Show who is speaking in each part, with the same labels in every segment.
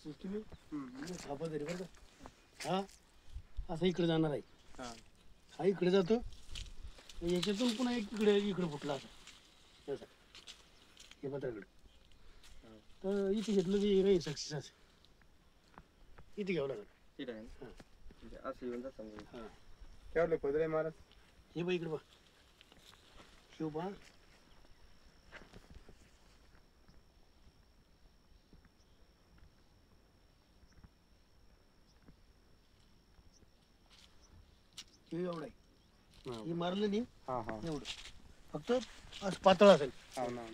Speaker 1: तुम्ही थापा तरी बरं का हा असं इकडे जाणार आहे हा इकडे जातो याच्यातून पुन्हा एक इकडे फुटला असा असं हे पत्राकडे तर इथे घेतलं की नाही सक्सेस असं इथे घ्यावं लागेल
Speaker 2: ठीक आहे
Speaker 1: हां
Speaker 2: म्हणजे असं येऊन जात समजा
Speaker 1: हां
Speaker 2: ठेवलं पदरे महाराज
Speaker 1: हे बघ इकडे बघ शिव पहा हे एवढं आहे हे मारलं नाही
Speaker 2: हां हां
Speaker 1: एवढं फक्त असं पातळ असेल
Speaker 2: हो ना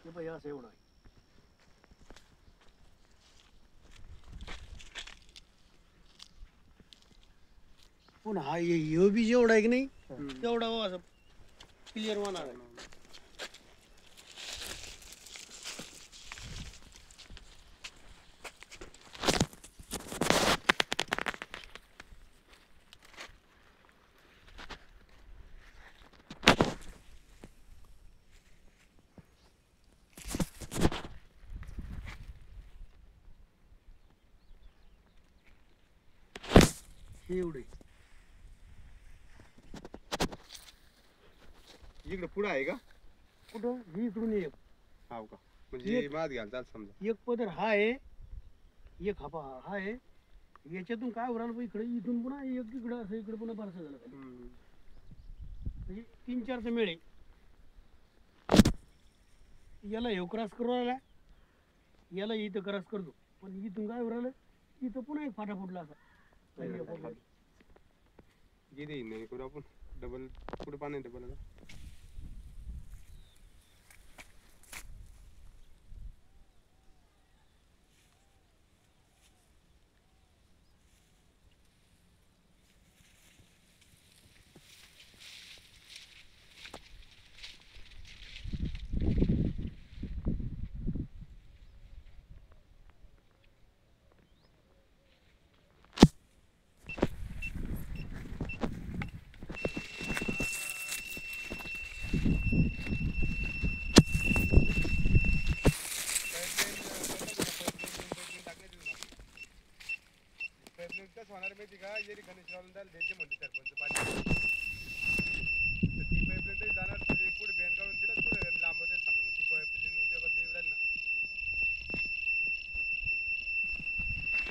Speaker 1: हे बघ हे असं एवढं आहे पण हा ह्यो बी जेवढा आहे की नाही तेवढा हो असं क्लिअर होणार आहे हे एवढे
Speaker 2: इकडे पुढं आहे का
Speaker 1: कुठं ही इकडून एक
Speaker 2: हाव का म्हणजे मात घ्याल चाल समजा
Speaker 1: एक पदर हा आहे एक हा आहे याच्यातून काय उराल इकडे इथून पुन्हा एक इकडं असं इकडे पुन्हा बरंच झालं खाली. म्हणजे 3-4 मेळे याला हे क्रॉस करू आला याला इथं क्रॉस करतो पण इथून काय उरालं इथं पुन्हा एक फाटा फुटला असा
Speaker 2: गिरी नाही करू आपण डबल पुढे पाणी डबल होणार माहिती का जरी खनिज द्यायचे म्हणते सरपंच